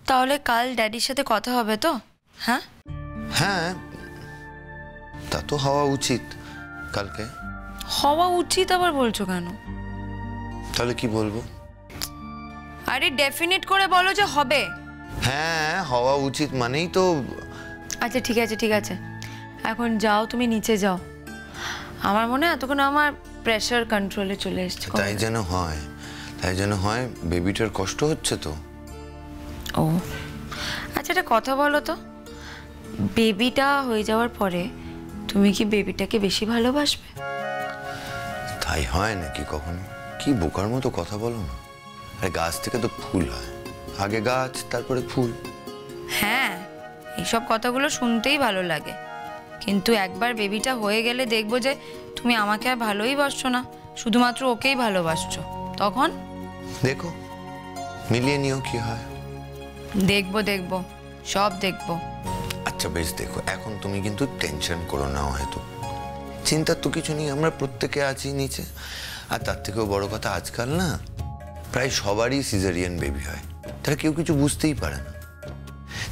তাহলে কাল ড্যাডির সাথে কথা হবে তো? হ্যাঁ হ্যাঁ, তা তো হওয়া উচিত। কালকে হওয়া উচিত আবার বলছো কেন? তাহলে কি বলবো? আরে ডেফিনেট করে বলো যে হবে। হ্যাঁ, হওয়া উচিত মানেই তো। আচ্ছা ঠিক আছে ঠিক আছে, এখন যাও, তুমি নিচে যাও। আমার মনে হয় এতক্ষণ আমার প্রেশার কন্ট্রোলে চলে এসছে। তাই যেন হয়, তাই যেন হয়। বেবিটার কষ্ট হচ্ছে তো। ও আচ্ছা, একটা কথা বলো তো, বেবিটা হয়ে যাওয়ার পরে তুমি কি বেবিটাকে বেশি ভালোবাসবে? তাই হয় নাকি কখনো? কি বোকার মতো কথা বলো না। আরে গাছ থেকে তো ফুল হয়, আগে গাছ তারপরে ফুল। হ্যাঁ, এইসব কথাগুলো শুনতেই ভালো লাগে, কিন্তু একবার বেবিটা হয়ে গেলে দেখবো যে তুমি আমাকে আর ভালোই বাসছো না, শুধুমাত্র ওকেই ভালোবাসছো। তখন দেখো, মিলিয়ে নিও কি হয়। দেখবো দেখবো, সব দেখবো। আচ্ছা বেশ, দেখো এখন তুমি কিন্তু টেনশন করো না। হয়তো চিন্তার তো কিছু নেই, আমরা প্রত্যেকে আছি নিচে। আর তার থেকেও বড় কথা, আজকাল না প্রায় সবারই সিজারিয়ান বেবি হয়, তারা কেউ কিছু বুঝতেই পারে না।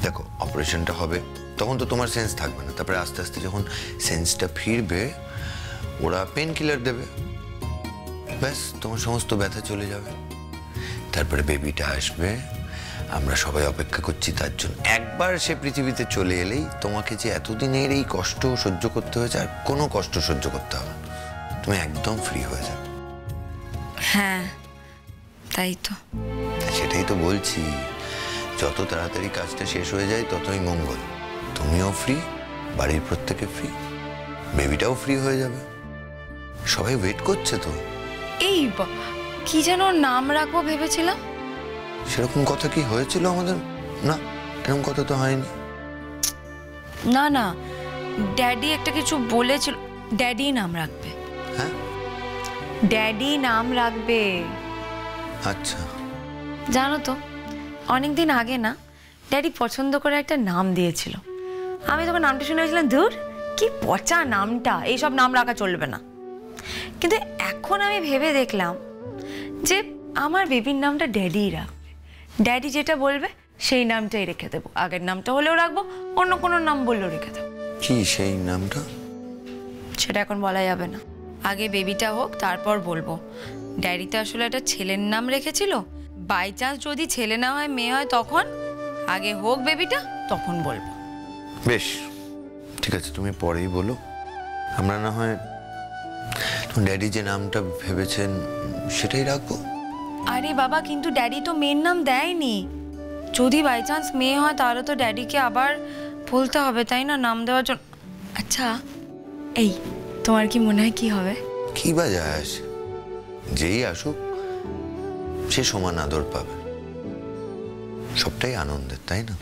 দেখো, অপারেশনটা হবে তখন তো তোমার সেন্স থাকবে না, তারপরে আস্তে আস্তে যখন সেন্সটা ফিরবে ওরা পেন কিলার দেবে, ব্যাস তোমার সমস্ত ব্যথা চলে যাবে। তারপরে বেবিটা আসবে, আমরা সবাই অপেক্ষা করছি তার জন্য। একবার সে পৃথিবীতে চলে এলেই তোমাকে যে এতদিনের এই কষ্ট সহ্য করতে হয়েছে, আর কোনো কষ্ট সহ্য করতে হবে না, তুমি একদম ফ্রি হয়ে যাবে। হ্যাঁ তাই তো, সেটাই তো বলছি, যত তাড়াতাড়ি কাজটা শেষ হয়ে যায় ততই মঙ্গল। তুমিও ফ্রি, বাড়ির প্রত্যেকে ফ্রি, বেবিটাও ফ্রি হয়ে যাবে। সবাই ওয়েট করছে তো। এই কি যেন নাম রাখবো ভেবেছিলাম। সেরকম কথা কি হয়েছিল আমাদের? না, এরকম কথা তো হয়নি। না না, ড্যাডি একটা কিছু বলেছিল, ড্যাডি নাম রাখবে। হ্যাঁ, ড্যাডি নাম রাখবে। আচ্ছা। জানো তো, অনেকদিন আগে না ড্যাডি পছন্দ করে একটা নাম দিয়েছিল। আমি তখন নামটা শুনেছিলাম, ধুর কি পচা নামটা, এইসব নাম রাখা চলবে না। কিন্তু এখন আমি ভেবে দেখলাম যে আমার বেবির নামটা ড্যাডিই রাখবে। ড্যাডি যেটা বলবে সেই নামটাই রেখে দেবো। আগের নামটা হলেও রাখবো, অন্য কোনো নাম বললেও রেখে দেবো। কি সেই নামটা? সেটা এখন বলা যাবে না, আগে বেবিটা হোক তারপর বলবো। ড্যাডি তো আসলে একটা ছেলের নাম রেখেছিল, বাই চান্স যদি ছেলে না হয় মেয়ে হয় তখন, আগে হোক বেবিটা তখন বলবো। বেশ ঠিক আছে, তুমি পরেই বলো। আমরা না হয় ড্যাডি যে নামটা ভেবেছেন সেটাই রাখবো। আরে বাবা, কিন্তু ড্যাডি তো মেয়ের নাম দেয়নি। যদি বাই চান্স মেয়ে হয় তাহলে তো ড্যাডিকে আবার বলতে হবে, তাই না, নাম দেওয়ার জন্য। আচ্ছা এই, তোমার কি মনে হয় কি হবে? কি বা যায় আসে, যেই আসুক সে সমান আদর পাবে, সবটাই আনন্দের, তাই না?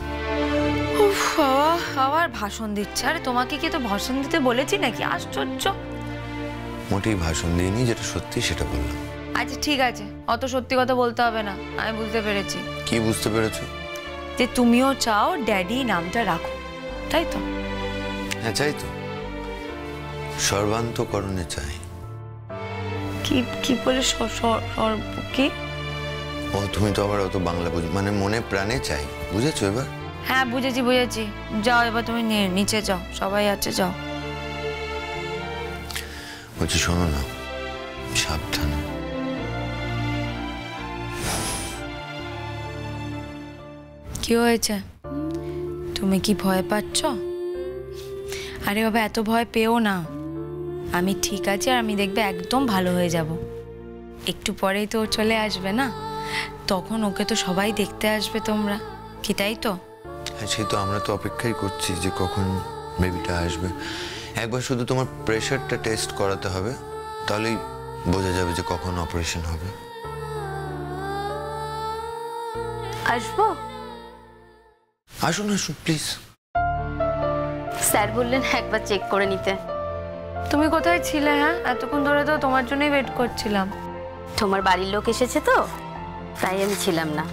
উফ বাবা, আবার ভাষণ দিচ্ছে। আরে তোমাকে কি তো ভাষণ দিতে বলেছি নাকি? আশ্চর্য। মোটেই ভাষণ দিইনি, যেটা সত্যি সেটা বললাম। আচ্ছা ঠিক আছে, অত সত্যি কথা বলতে হবে না, আমি বুঝতে পেরেছি। কি বুঝতে পেরেছো? যে তুমিও চাও ড্যাডি নামটা রাখো, তাই তো? হ্যাঁ চাই তো, সর্বান্তকরণে চাই। কি কি বলে কি? ও তুমি তো আবার অত বাংলা বুঝ, মানে মনে প্রাণে চাই, বুঝেছো এবার? হ্যাঁ বুঝেছি বুঝেছি, যাও এবার তুমি নিচে যাও, সবাই আছে, যাও। বলছি শোনো না, সাবধানে। কি হয়েছে? তুমি কি ভয় পাচ্ছ? আরে বাবা, এত ভয় পেও না, আমি ঠিক আছি, আর আমি দেখবে একদম ভালো হয়ে যাব। একটু পরেই তো চলে আসবে না, তখন ওকে তো সবাই দেখতে আসবে তোমরা, কি তাই তো? হ্যাঁ সেই তো, আমরা তো অপেক্ষাই করছি যে কখন বেবিটা আসবে। একবার শুধু তোমার প্রেশারটা টেস্ট করাতে হবে, তাহলেই বোঝা যাবে যে কখন অপারেশন হবে। আসবো? আসুন আসুন প্লিজ। স্যার বললেন একবার চেক করে নিতে। তুমি কোথায় ছিলে? হ্যাঁ, এতক্ষণ ধরে তো তোমার জন্যই ওয়েট করছিলাম। তোমার বাড়ির লোক এসেছে তো, তাই আমি ছিলাম না।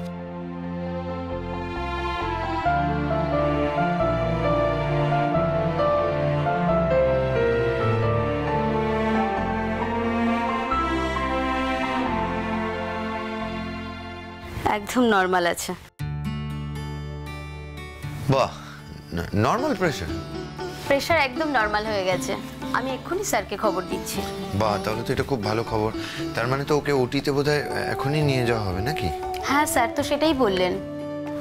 একদম নর্মাল আছে। বাহ, নর্মাল প্রেশার? প্রেশার একদম নর্মাল হয়ে গেছে। আমি এক্ষুনি স্যারকে খবর দিচ্ছি। বাহ, তাহলে তো এটা খুব ভালো খবর। তার মানে তো ওকে ওটিতে বোধহয় এখনই নিয়ে যাওয়া হবে নাকি? হ্যাঁ স্যার তো সেটাই বললেন।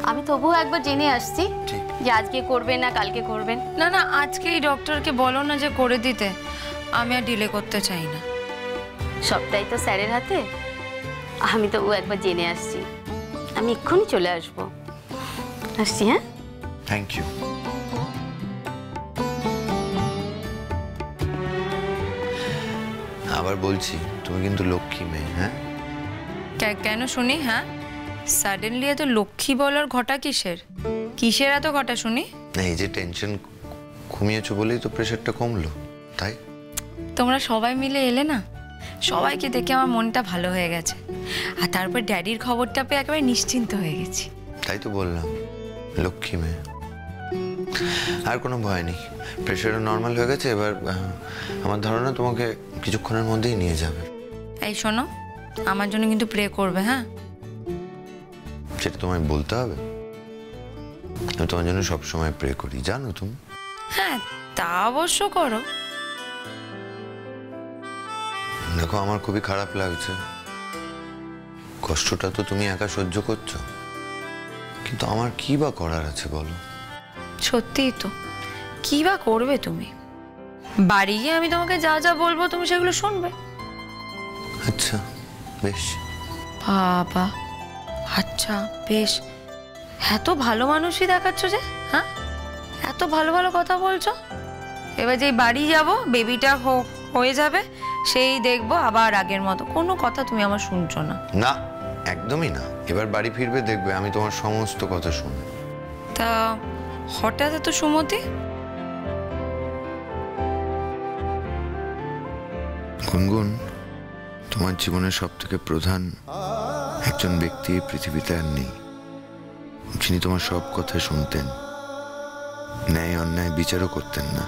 আমি তবুও একবার জেনে আসছি ঠিক। যে আজকে করবেন না কালকে করবেন। না না, আজকেই ডক্টরকে বলো না যে করে দিতে। আমি আর ডিলে করতে চাই না। সবটাই তো স্যারের হাতে। আমি তবুও একবার জেনে আসছি। আমি এক্ষুনি চলে আসবো। আসছি। হ্যাঁ, থ্যাংক ইউ। আবার বলছি, তুমি কিন্তু লক্ষ্মী মেয়ে। হ্যাঁ, কেন শুনি? হ্যাঁ, সাডেনলি এত লক্ষ্মী বলার ঘটা কিসের? কিসের এত ঘটা শুনি? না, এই যে টেনশন ঘুমিয়েছো বলেই তো প্রেশারটা কমলো, তাই? তোমরা সবাই মিলে এলে না, সবাইকে দেখে আমার মনটা ভালো হয়ে গেছে। আর তারপর ড্যাডির খবরটা পেয়ে একেবারে নিশ্চিন্ত হয়ে গেছি। তাই তো বললাম, লক্ষ্মী মেয়ে। আর কোনো ভয় নেই, প্রেশারও নর্মাল হয়ে গেছে। এবার আমার ধারণা তোমাকে কিছুক্ষণের মধ্যেই নিয়ে যাবে। এই শোনো, আমার জন্য কিন্তু প্রে করবে। হ্যাঁ, সেটা তোমায় বলতে হবে? আমি তোমার জন্য সবসময় প্রে করি, জানো তুমি। হ্যাঁ তা অবশ্য করো। দেখো, আমার খুবই খারাপ লাগছে। কষ্টটা তো তুমি একা সহ্য করছো, কিন্তু আমার কি বা করার আছে বলো? সত্যিই তো, কি বা করবে তুমি? বাড়ি গিয়ে আমি তোমাকে যা যা বলবো তুমি সেগুলো শুনবে। আচ্ছা বেশ। বাবা, আচ্ছা বেশ, এত ভালো মানুষই দেখাচ্ছ যে। হ্যাঁ, এত ভালো ভালো কথা বলছো। এবার যেই বাড়ি যাব, বেবিটা হয়ে যাবে, সেই দেখবো আবার আগের মতো কোনো কথা তুমি আমার শুনছো না। না, একদমই না। এবার বাড়ি ফিরবে, দেখবে আমি তোমার সমস্ত কথা শুনবো। তা হঠাৎ এত সুমতি? গুনগুন, তোমার জীবনের সব থেকে প্রধান একজন ব্যক্তি এই পৃথিবীতে আর নেই, যিনি তোমার সব কথা শুনতেন, ন্যায় অন্যায় বিচারও করতেন না।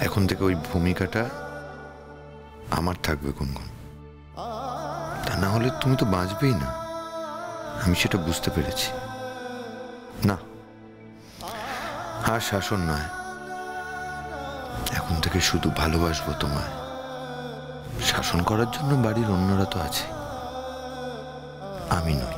এখন থেকে ওই ভূমিকাটা আমার থাকবে গুনগুন। তা না হলে তুমি তো বাঁচবেই না, আমি সেটা বুঝতে পেরেছি। না, আর শাসন নয়, এখন থেকে শুধু ভালোবাসবো তোমায়। শাসন করার জন্য বাড়ির অন্যরা তো আছে, আমি নই।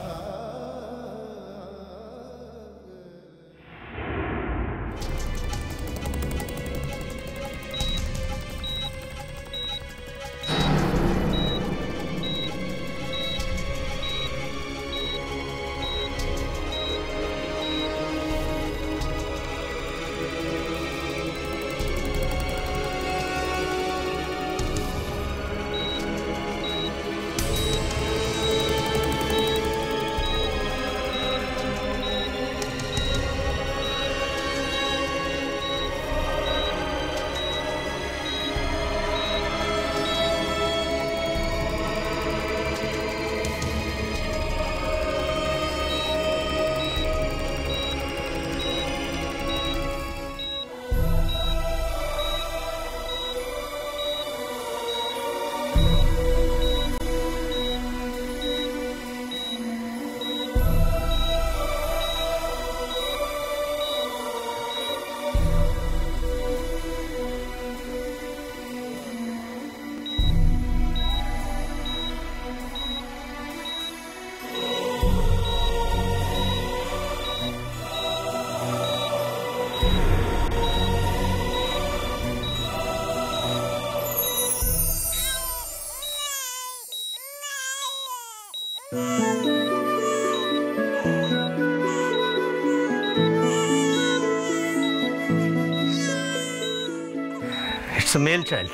It's a male child.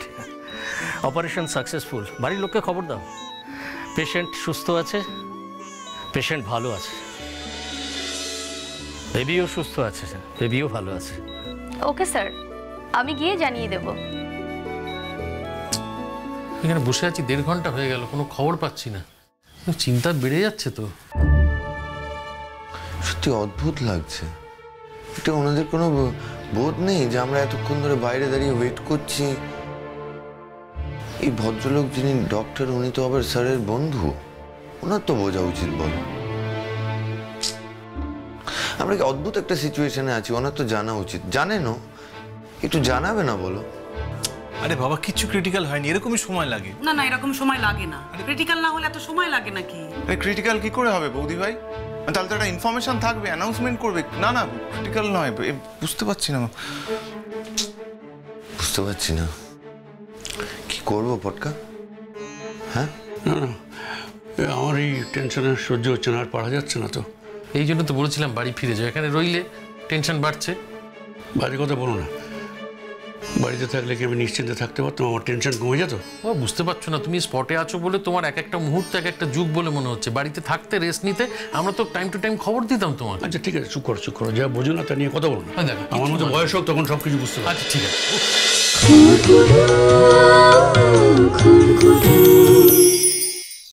Operation successful. বাড়ির লোককে খবর দাও, পেশেন্ট সুস্থ আছে, পেশেন্ট ভালো আছে, বেবিও সুস্থ আছে, বেবিও ভালো আছে। ওকে স্যার, আমি গিয়ে জানিয়ে দেব। এখানে বসে আছি 1.5 ঘন্টা হয়ে গেল, কোনো খবর পাচ্ছি না। চিন্তা বেড়ে যাচ্ছে তো। সত্যি অদ্ভুত লাগছে। এটা ওনাদের কোনো বোধ নেই যে আমরা এতক্ষণ ধরে বাইরে দাঁড়িয়ে ওয়েট করছি। এই ভদ্রলোক যিনি ডক্টর, উনি তো আবার স্যারের বন্ধু। ওনার তো বোঝা উচিত বলো। আমরা কি অদ্ভুত একটা সিচুয়েশনে আছি, ওনার তো জানা উচিত। জানেনও, একটু জানাবে না বলো? আরে বাবা, কিছু ক্রিটিক্যাল হয়নি, এরকমই সময় লাগে। না না, এরকম সময় লাগে না। ক্রিটিক্যাল না হলে এত সময় লাগে নাকি? আরে ক্রিটিক্যাল কি করে হবে বৌদি ভাই? তাহলে তো একটা ইনফরমেশন থাকবে, অ্যানাউন্সমেন্ট করবে। না না, ক্রিটিক্যাল নয়। বুঝতে পারছি না, বুঝতে পারছি না কি করবো পটকা। হ্যাঁ, না না, আমার এই টেনশনে সহ্য হচ্ছে না, আর পারা যাচ্ছে না তো। এই জন্য তো বলেছিলাম বাড়ি ফিরে যাও, এখানে রইলে টেনশন বাড়ছে। বাড়ির কথা বলো না, বাড়িতে থাকলে কি আমি নিশ্চিন্তে থাকতে পারতাম? আমার টেনশন কমে যেত। ও বুঝতে পারছো না, তুমি স্পটে আছো বলে তোমার এক একটা মুহূর্ত এক একটা যুগ বলে মনে হচ্ছে। বাড়িতে থাকতে, রেস্ট নিতে, আমরা তো টাইম টু টাইম খবর দিতাম তোমাকে। আচ্ছা ঠিক আছে, চুপ করো, যা বোঝো না তা নিয়ে কথা বলো না। হ্যাঁ, দেখো, আমার মতো বয়স হোক তখন সব কিছু বুঝতে পারছি। আচ্ছা ঠিক আছে। খুরকুরু